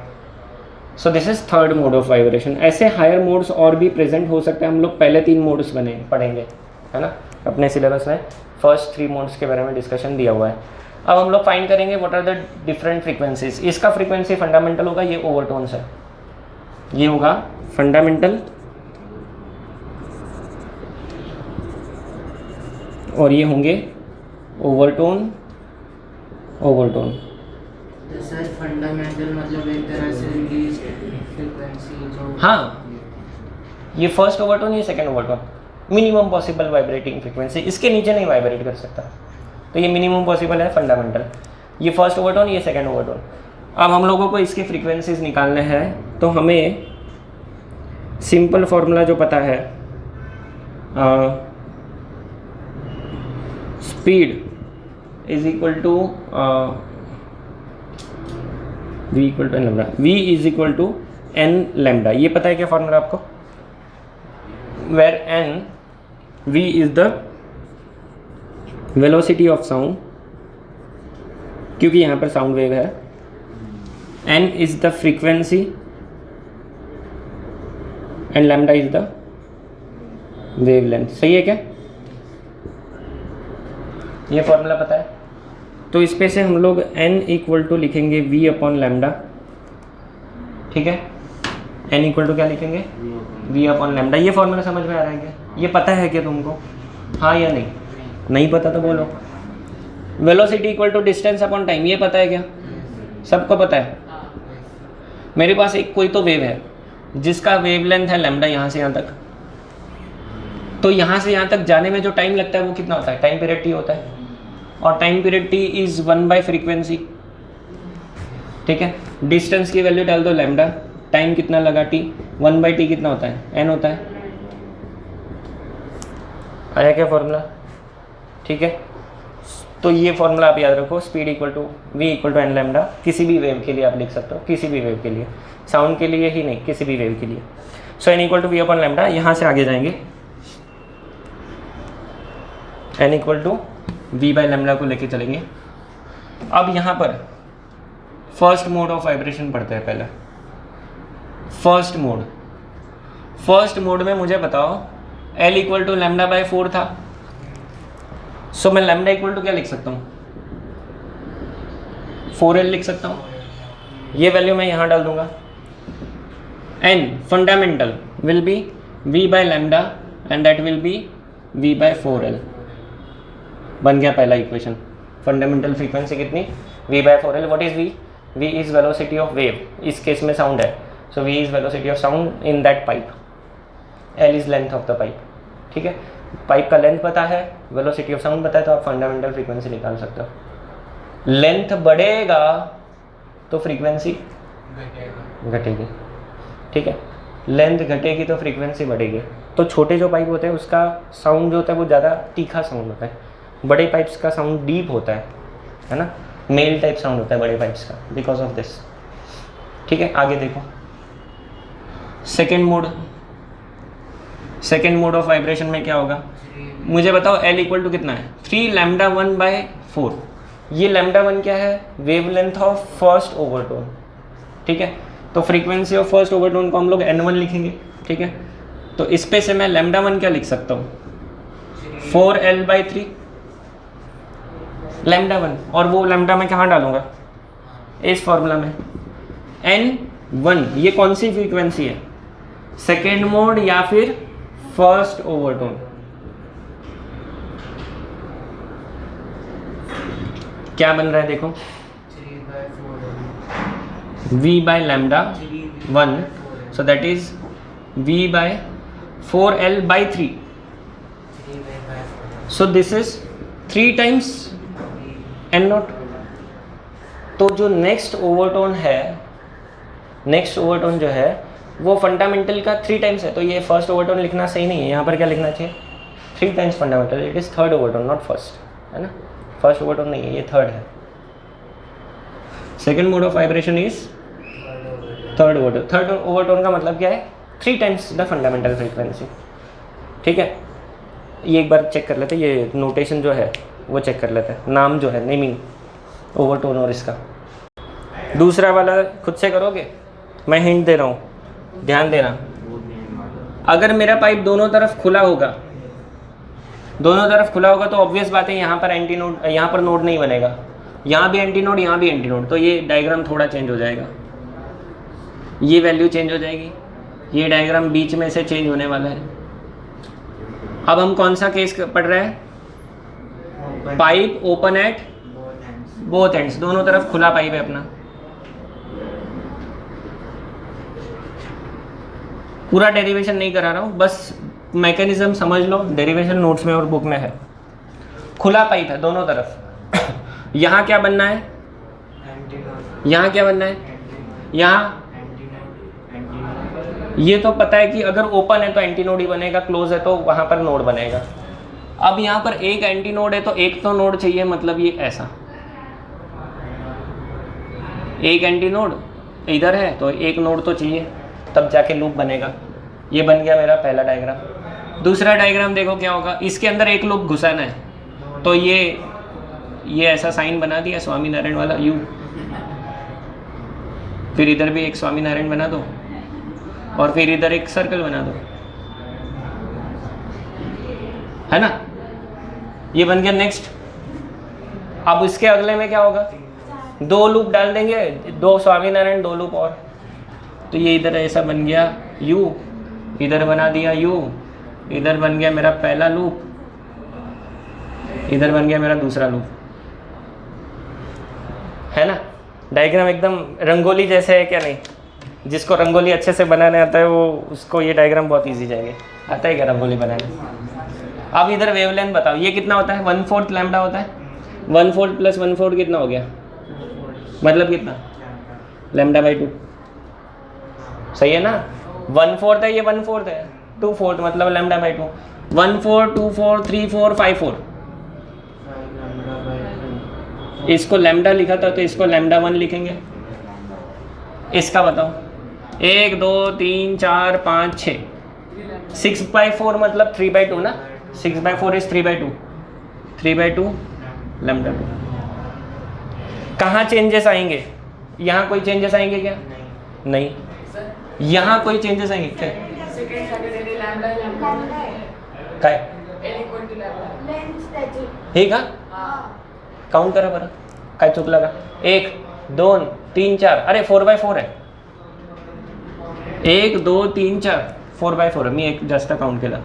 So this is third mode of vibration. ऐसे हायर मोड्स और भी प्रेजेंट हो सकते हैं, हम लोग पहले 3 मोड्स पढ़ेंगे, है ना, अपने सिलेबस में फर्स्ट 3 मोड्स के बारे में डिस्कशन दिया हुआ है। अब हम लोग फाइंड करेंगे what are the different frequencies. इसका फ्रीक्वेंसी फंडामेंटल होगा, ये ओवरटोन्स है, ये होगा फंडामेंटल और ये होंगे ओवरटोन ओवरटोन।
तो सर फंडामेंटल मतलब एक तरह से रिलीज फ्रीक्वेंसी जो,
हाँ, ये फर्स्ट ओवरटोन, ये second overtone, minimum possible vibrating frequency, इसके नीचे नहीं वाइब्रेट कर सकता, तो ये मिनिमम पॉसिबल है फंडामेंटल। ये फर्स्ट ओवरटोन, ये सेकंड ओवरटोन। अब हम लोगों को इसके फ्रीक्वेंसीज निकालने हैं, तो हमें सिंपल फॉर्मूला जो पता है, speed is equal to v equal to n lambda, v is equal to n lambda. ये पता है क्या फॉर्मूला आपको? Where n, v is the velocity of sound, क्योंकि यहाँ पर साउंड वेव है, n is the frequency and lambda is the wavelength. सही है क्या? ये फॉर्मूला पता है? तो इस पे से हम लोग n इक्वल टू लिखेंगे v अपॉन लैम्डा, ठीक है। n इक्वल टू क्या लिखेंगे? v upon lambda. ये फॉर्मूला समझ में आ रहा है क्या? ये पता है क्या तुमको? हाँ या नहीं? नहीं पता तो बोलो। Velocity equal to distance upon time, ये पता है क्या? सबको पता है। मेरे पास एक कोई तो वेव है जिसका वेवलेंथ है लैम्डा यहाँ से यहाँ तक, तो यहाँ से यहाँ तक जाने में जो टाइम लगता है वो कितना होता है, टाइम पीरियड टी होता है, और टाइम पीरियड टी इज 1/फ्रीक्वेंसी। ठीक है, डिस्टेंस की वैल्यू डाल दो लैम्डा, टाइम कितना लगा टी, 1/t कितना होता है, n होता है। आया क्या फॉर्मूला? ठीक है, तो ये फॉर्मूला आप याद रखो, speed equal to v equal to n lambda. किसी भी वेव के लिए आप लिख सकते हो, किसी भी वेव के लिए, साउंड के लिए ही नहीं, किसी भी वेव के लिए। So n equal to v upon lambda. यहाँ से आगे जाएंगे, n equal to v by lambda को लेके चलेंगे। अब यहाँ पर फर्स्ट मोड ऑफ वाइब्रेशन पढ़ते हैं पहले। फर्स्ट मोड में मुझे बताओ L equal to lambda by 4 था। सो मैं लैम्डा इक्वल टू क्या लिख सकता हूँ, 4L लिख सकता हूँ। ये वैल्यू मैं यहाँ डाल दूंगा। N fundamental will be v by lambda and that will B v by 4L। बन गया पहला इक्वेशन। फंडामेंटल फ्रीक्वेंसी कितनी, v by 4L। What is v? v is velocity of wave, इस केस में साउंड है, सो v is velocity of sound in that pipe, L is length of the pipe. ठीक है, पाइप का लेंथ पता है, वेलोसिटी ऑफ साउंड पता है, तो आप फंडामेंटल फ्रीक्वेंसी निकाल सकते हो। लेंथ बढ़ेगा तो फ्रीक्वेंसी घटेगी। ठीक है, लेंथ घटेगी तो फ्रीक्वेंसी बढ़ेगी। तो छोटे जो पाइप होते हैं उसका साउंड जो होता है वो ज़्यादा तीखा साउंड होता है, बड़े पाइप्स का साउंड डीप होता है ना, मेल टाइप साउंड होता है बड़े पाइप्स का, बिकॉज ऑफ दिस। ठीक है, आगे देखो, सेकेंड मोड ऑफ वाइब्रेशन में क्या होगा, मुझे बताओ L इक्वल टू कितना है, 3 लैम्डा 1/4। ये लैम्डा 1 क्या है, वेवलेंथ ऑफ फर्स्ट ओवरटोन। ठीक है, तो फ्रीक्वेंसी ऑफ फर्स्ट ओवरटोन को हम लोग N1 लिखेंगे। ठीक है, तो इस पे से मैं लैम्डा 1 क्या लिख सकता हूँ, 4L/3 लैम्डा 1, और वो लैम्डा मैं कहाँ डालूंगा, इस फॉर्मूला में। N1 ये कौन सी फ्रीक्वेंसी है, सेकेंड मोड या फिर फर्स्ट ओवरटोन? क्या बन रहा है देखो, v by lambda 1, so that is v by 4L/3। So this is 3 times n0। तो जो नेक्स्ट ओवरटोन जो है वो फंडामेंटल का 3 टाइम्स है, तो ये फर्स्ट ओवरटोन लिखना सही नहीं है, यहाँ पर क्या लिखना चाहिए, 3 times fundamental. It is third overtone, not first, है ना, फर्स्ट ओवरटोन नहीं है, ये थर्ड है। Second mode of vibration is third overtone. Third overtone का मतलब क्या है, 3 टाइम्स द फंडामेंटल फ्रीक्वेंसी। ठीक है, ये एक बार चेक कर लेते हैं, ये नोटेशन जो है वो चेक कर लेते हैं, नाम जो है, नेमिंग ओवरटोन और इसका। दूसरा वाला खुद से करोगे, मैं हिंट दे रहा हूँ, ध्यान देना। अगर मेरा पाइप दोनों तरफ खुला होगा तो ऑब्वियस बात है यहाँ पर एंटी नोड, यहाँ पर नोड नहीं बनेगा, यहाँ भी एंटी नोड, यहाँ भी एंटी नोड, तो ये डायग्राम थोड़ा चेंज हो जाएगा, ये वैल्यू चेंज हो जाएगी, ये डायग्राम बीच में से चेंज होने वाला है। अब हम कौन सा केस पढ़ रहे हैं, pipe open at both ends, दोनों तरफ खुला पाइप है अपना। पूरा डेरिवेशन नहीं करा रहा हूँ, बस मैकेनिज्म समझ लो, डेरिवेशन नोट्स में और बुक में है। खुला पाइप है दोनों तरफ। यहाँ क्या बनना है, यहाँ क्या बनना है, यहाँ ये तो पता है कि अगर ओपन है तो एंटी नोड ही बनेगा, क्लोज है तो वहाँ पर नोड बनेगा। अब यहाँ पर एक एंटी नोड है तो एक तो नोड चाहिए, मतलब ये ऐसा एक एंटी नोड इधर है तो एक नोड तो चाहिए, तब जाके लूप बनेगा। ये बन गया मेरा पहला डायग्राम। दूसरा डायग्राम देखो क्या होगा, इसके अंदर एक लूप घुसाना है, तो ये ऐसा साइन बना दिया स्वामी नारायण वाला यू, फिर इधर भी एक स्वामी नारायण बना दो और फिर इधर एक सर्कल बना दो, है ना, ये बन गया। नेक्स्ट, अब इसके अगले में क्या होगा, 2 लूप डाल देंगे, 2 स्वामी नारायण 2 लूप और, तो ये इधर ऐसा बन गया U, इधर बना दिया U, इधर बन गया मेरा पहला लूप, इधर बन गया मेरा दूसरा लूप, है ना। डायग्राम एकदम रंगोली जैसे है क्या नहीं? जिसको रंगोली अच्छे से बनाने आता है वो उसको ये डायग्राम बहुत इजी जाएंगे। आता है क्या रंगोली बनाने? अब इधर वेवलेंथ बताओ, ये कितना होता है? 1/4 लैम्डा होता है। 1/4 + 1/4 कितना हो गया? मतलब कितना? λ/2। सही है ना? 1/4 है, ये 1/4 है, 2/4 मतलब λ/2। 1/4, 2/4, 3/4, 5/4। इसको लैम्डा लिखा था तो इसको λ1 लिखेंगे। इसका बताओ, 1 2 3 4 5 6, 6/4 मतलब 3/2 ना? 6/4 इज 3/2, 3/2 λ2। कहाँ चेंजेस आएंगे? यहाँ कोई चेंजेस आएंगे क्या? नहीं। यहाँ कोई चेंजेस आएंगे क्या? काय हे का काउंट करा बरं, काय चुकलं का? 1 2 3 4, अरे 4/4 आहे। 1 2 3 4, 4/4 आहे। मी एक जास्त काउंट केला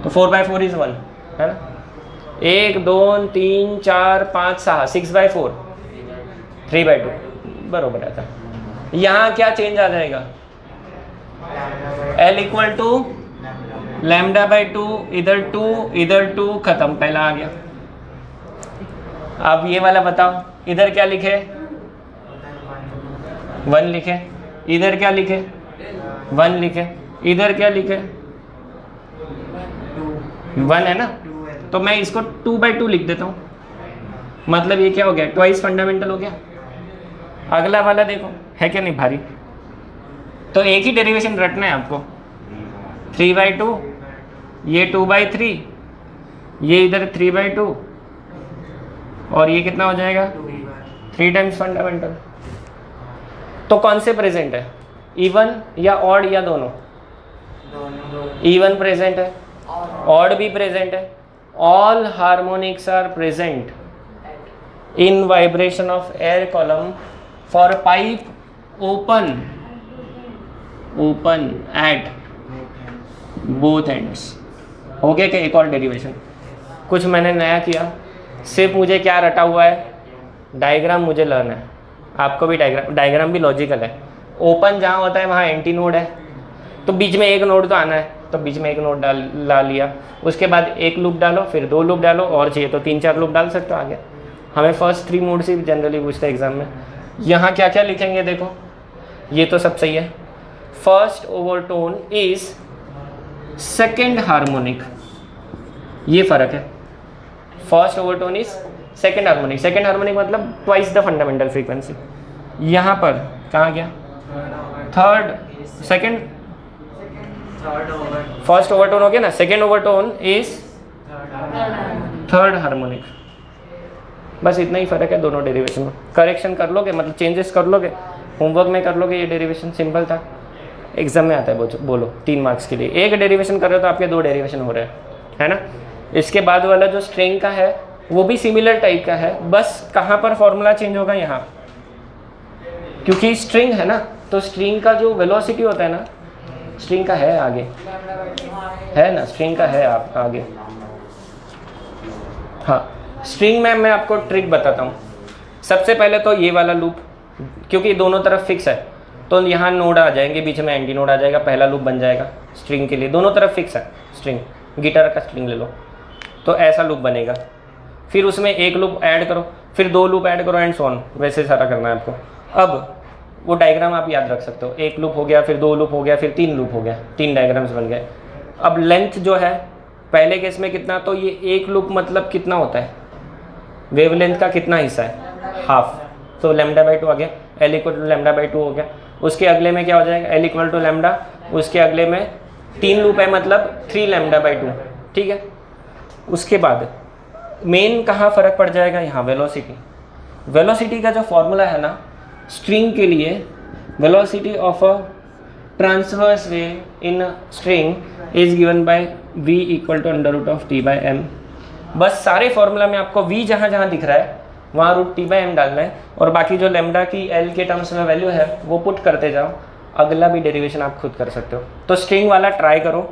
तो 4/4 इज 1 है ना? 1 2 3 4 5 6, 6/4, 3/2 बरोबर है। आता यहाँ क्या चेंज आ जाएगा? L = λ/2, इधर 2 खत्म, पहला आ गया। अब ये वाला बताओ, इधर क्या लिखे? 1 लिखे। इधर क्या लिखे? 1 लिखे। इधर क्या लिखे? 1 है ना? तो मैं इसको 2/2 लिख देता हूँ। मतलब ये क्या हो गया? ट्वाइस फंडामेंटल हो गया। अगला वाला देखो, है क्या नहीं भारी? तो एक ही डेरिवेशन रटना है आपको। 3/2, ये 2/3, ये इधर 3/2, और ये कितना हो जाएगा? 3 टाइम्स फंडामेंटल। तो कौन से प्रेजेंट है? इवन या ऑड या दोनों? इवन प्रेजेंट है, ऑड भी प्रेजेंट है। All harmonics are present in vibration of air column for pipe open at both ends. हो गया क्या? एक और डेरिवेशन कुछ मैंने नया किया, सिर्फ मुझे क्या रटा हुआ है? डायग्राम मुझे लर्न है। आपको भी डायग्राम भी लॉजिकल है। ओपन जहाँ होता है वहाँ एंटी नोड है, तो बीच में एक नोड तो आना है, तो बीच में एक नोड ला लिया। उसके बाद एक लूप डालो, फिर 2 लूप डालो, और चाहिए तो 3-4 लूप डाल सकते हो आगे। हमें फर्स्ट 3 मोड से जनरली पूछते हैं एग्जाम में। यहाँ क्या क्या लिखेंगे देखो, ये तो सब सही है। First overtone is second harmonic, ये फ़र्क है। First overtone is second harmonic. Second harmonic मतलब ट्वाइस द फंडामेंटल फ्रीक्वेंसी। यहाँ पर कहाँ गया? थर्ड, सेकेंड, फर्स्ट ओवरटोन हो गया ना, second overtone is third harmonic. बस इतना ही फ़र्क है दोनों डेरिवेशन में। करेक्शन कर लोगे, मतलब चेंजेस कर लोगे, होमवर्क में कर लोगे। ये डेरिवेशन सिंपल था, एग्जाम में आता है। बोलो 3 मार्क्स के लिए एक डेरिवेशन कर रहे हो तो आपके 2 डेरिवेशन हो रहे हैं, है ना? इसके बाद वाला जो स्ट्रिंग का है वो भी सिमिलर टाइप का है, बस कहाँ पर फॉर्मूला चेंज होगा? यहाँ, क्योंकि स्ट्रिंग है ना, तो स्ट्रिंग का जो वेलोसिटी होता है ना, स्ट्रिंग का है आगे, है ना? स्ट्रिंग का है आप आगे। हाँ, स्ट्रिंग में मैं आपको ट्रिक बताता हूँ। सबसे पहले तो ये वाला लूप, क्योंकि दोनों तरफ फिक्स है तो यहाँ नोड आ जाएंगे, बीच में एंटी नोड आ जाएगा, पहला लूप बन जाएगा। स्ट्रिंग के लिए दोनों तरफ फिक्स है स्ट्रिंग। गिटार का स्ट्रिंग ले लो तो ऐसा लूप बनेगा। फिर उसमें एक लूप ऐड करो, फिर 2 लूप ऐड करो, एंड सो ऑन। वैसे सारा करना है आपको। अब वो डायग्राम आप याद रख सकते हो। 1 लूप हो गया, फिर 2 लूप हो गया, फिर 3 लूप हो गया, 3 डायग्राम्स बन गए। अब लेंथ जो है पहले केस में कितना, तो ये 1 लूप मतलब कितना होता है? वेवलेंथ का कितना हिस्सा है? हाफ। तो λ/2 आ गया, L = λ/2 हो गया। उसके अगले में क्या हो जाएगा? L = λ। उसके अगले में 3 लूप है मतलब 3 λ/2, ठीक है। उसके बाद मेन कहाँ फ़र्क पड़ जाएगा? यहाँ वेलोसिटी। वेलोसिटी का जो फॉर्मूला है ना स्ट्रिंग के लिए, velocity of a transverse wave in string is given by v = √T/m। बस सारे फॉर्मूला में आपको v जहाँ जहाँ दिख रहा है वहाँ √T/m डालना है, और बाकी जो लैम्डा की L के टर्म्स में वैल्यू है वो पुट करते जाओ। अगला भी डेरिवेशन आप खुद कर सकते हो। तो स्ट्रिंग वाला ट्राई करो,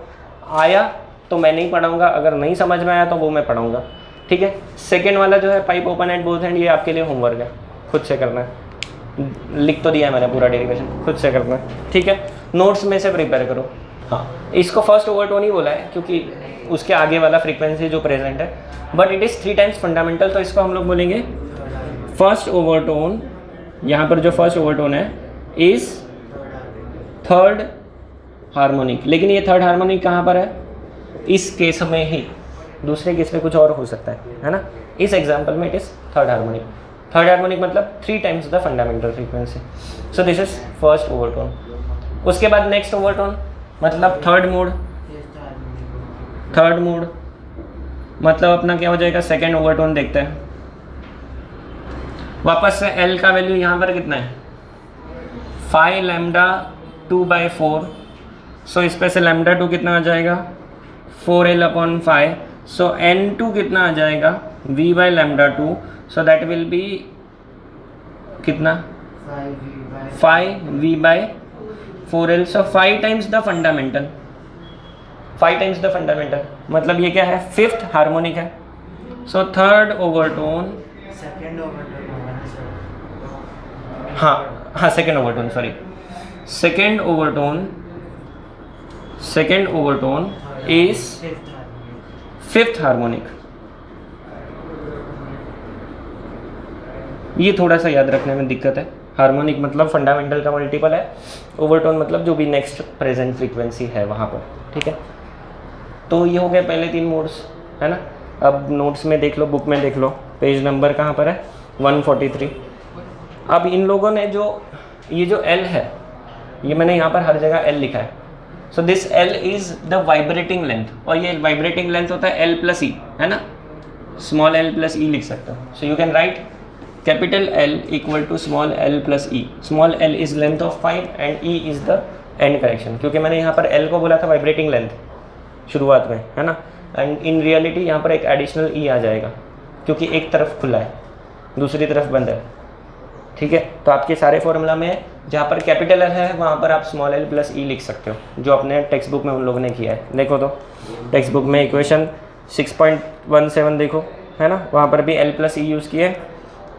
आया तो मैं नहीं पढ़ाऊँगा, अगर नहीं समझ में आया तो वो मैं पढ़ाऊँगा, ठीक है। सेकेंड वाला जो है pipe open at both and, ये आपके लिए होमवर्क है, खुद से करना है। लिख तो दिया है मैंने पूरा डेरिवेशन, खुद से करना है, ठीक है। नोट्स में से प्रिपेयर करो। हाँ, इसको फर्स्ट ओवरटोन ही बोला है क्योंकि उसके आगे वाला फ्रीक्वेंसी जो प्रेजेंट है, but it is 3 times fundamental, तो इसको हम लोग बोलेंगे फर्स्ट ओवरटोन। यहाँ पर जो फर्स्ट ओवरटोन है इज़ थर्ड हार्मोनिक, लेकिन ये थर्ड हार्मोनिक कहाँ पर है? इस केस में ही, दूसरे केस में कुछ और हो सकता है ना। इस एग्जाम्पल में it is third harmonic. Third harmonic मतलब 3 times the fundamental frequency, so this is first overtone. उसके बाद नेक्स्ट ओवरटोन मतलब थर्ड मोड। थर्ड मोड मतलब अपना क्या हो जाएगा? सेकेंड ओवरटोन देखते हैं। वापस से एल का वैल्यू यहाँ पर कितना है? 5 लैम्डा 2/4, सो इस पे से लैम्डा 2 कितना आ जाएगा? 4L/5, सो N2 कितना आ जाएगा? V/λ2, so that will B कितना? 5V/4L, so 5 times the fundamental. 5 times the fundamental मतलब ये क्या है? फिफ्थ हार्मोनिक है। So third overtone,
second overtone होगा ना सर?
हाँ second overtone, sorry, second overtone is fifth harmonic. ये थोड़ा सा याद रखने में दिक्कत है। हार्मोनिक मतलब फंडामेंटल का मल्टीपल है, ओवरटोन मतलब जो भी नेक्स्ट प्रेजेंट फ्रीक्वेंसी है वहाँ पर, ठीक है। तो ये हो गए पहले 3 मोड्स, है ना। अब नोट्स में देख लो, बुक में देख लो, पेज नंबर कहाँ पर है? 143। अब इन लोगों ने ये जो L है, ये मैंने यहाँ पर हर जगह L लिखा है। So this L is the vibrating length, और ये वाइब्रेटिंग लेंथ होता है L+E, है ना। स्मॉल L+E लिख सकते हो। So you can write capital L equal to small L+E। Small L is length of pipe and E is the end correction, क्योंकि मैंने यहाँ पर L को बोला था वाइब्रेटिंग लेंथ शुरुआत में, है ना। एंड इन रियलिटी यहाँ पर एक एडिशनल E आ जाएगा क्योंकि एक तरफ खुला है, दूसरी तरफ बंद है, ठीक है। तो आपके सारे फॉर्मूला में जहाँ पर कैपिटल L है वहाँ पर आप स्मॉल L+E लिख सकते हो, जो अपने टेक्स्ट बुक में उन लोगों ने किया है। देखो तो टेक्स्ट बुक में इक्वेशन 6.17 देखो, है ना, वहाँ पर भी L+E यूज़ किया है।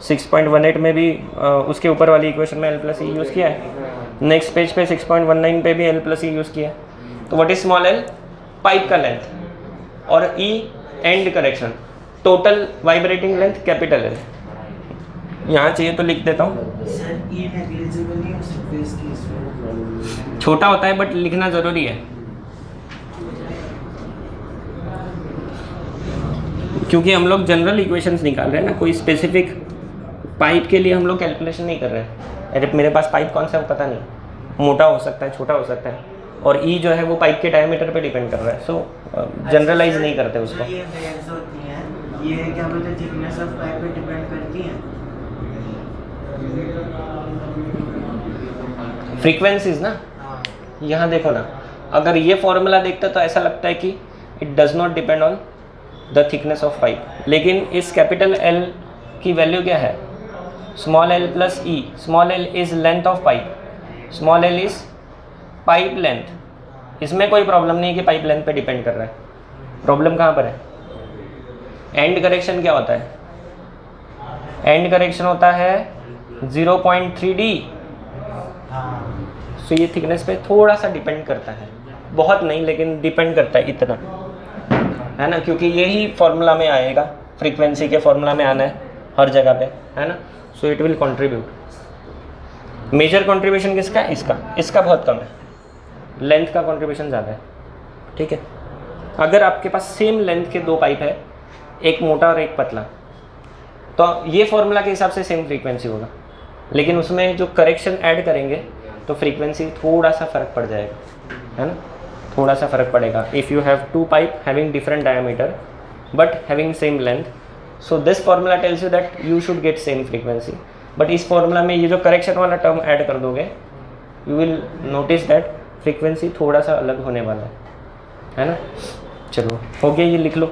6.18 में भी उसके ऊपर वाली इक्वेशन में L+E यूज़ किया है। नेक्स्ट पेज पे 6.19 पे भी L+E यूज़ किया है। तो what is small L? Pipe का लेंथ, और E and correction, total vibrating length capital L। यहाँ चाहिए तो लिख देता हूँ।
सर ये नेग्लिजिबल नहीं हो सकता इस केस में?
छोटा होता है बट लिखना ज़रूरी है, क्योंकि हम लोग जनरल इक्वेशंस निकाल रहे हैं ना, कोई स्पेसिफिक पाइप के लिए हम लोग कैलकुलेशन नहीं कर रहे हैं। अरे मेरे पास पाइप कौन सा है पता नहीं, मोटा हो सकता है, छोटा हो सकता है, और E जो है वो पाइप के डायमीटर पे डिपेंड कर रहा है। सो जनरलाइज नहीं करते उसको।
ये वेव्स होती हैं, ये क्या बोलते हैं, थिकनेस ऑफ पाइप पे डिपेंड करती हैं।
फ्रीक्वेंसीज ना,
हाँ,
यहाँ देखो ना, अगर ये फॉर्मूला देखते तो ऐसा लगता है कि it does not depend on the thickness of pipe, लेकिन इस कैपिटल L की वैल्यू क्या है? Small L+E। Small L is length of pipe, small L is pipe length. इसमें कोई प्रॉब्लम नहीं कि पाइप लेंथ पे डिपेंड कर रहा है। प्रॉब्लम कहाँ पर है? एंड करेक्शन क्या होता है? एंड करेक्शन होता है 0.3D।
हाँ,
सो ये थिकनेस पे थोड़ा सा डिपेंड करता है, बहुत नहीं लेकिन डिपेंड करता है इतना, है ना, क्योंकि यही फॉर्मूला में आएगा, फ्रीक्वेंसी के फॉर्मूला में आना है हर जगह पे, है ना। So it will contribute. Major contribution किसका है? इसका बहुत कम है, लेंथ का कंट्रीब्यूशन ज़्यादा है, ठीक है। अगर आपके पास सेम लेंथ के 2 पाइप है, एक मोटा और एक पतला, तो ये फॉर्मूला के हिसाब से सेम फ्रीक्वेंसी होगा, लेकिन उसमें जो करेक्शन ऐड करेंगे तो फ्रीक्वेंसी थोड़ा सा फ़र्क पड़ जाएगा, है ना, थोड़ा सा फ़र्क पड़ेगा। If you have 2 pipe having different diameter but having same length, so this formula tells you that you should get same frequency. But इस फॉर्मूला में ये जो करेक्शन वाला टर्म ऐड कर दोगे, you will notice that frequency थोड़ा सा अलग होने वाला है ना। चलो हो गया, ये लिख लो।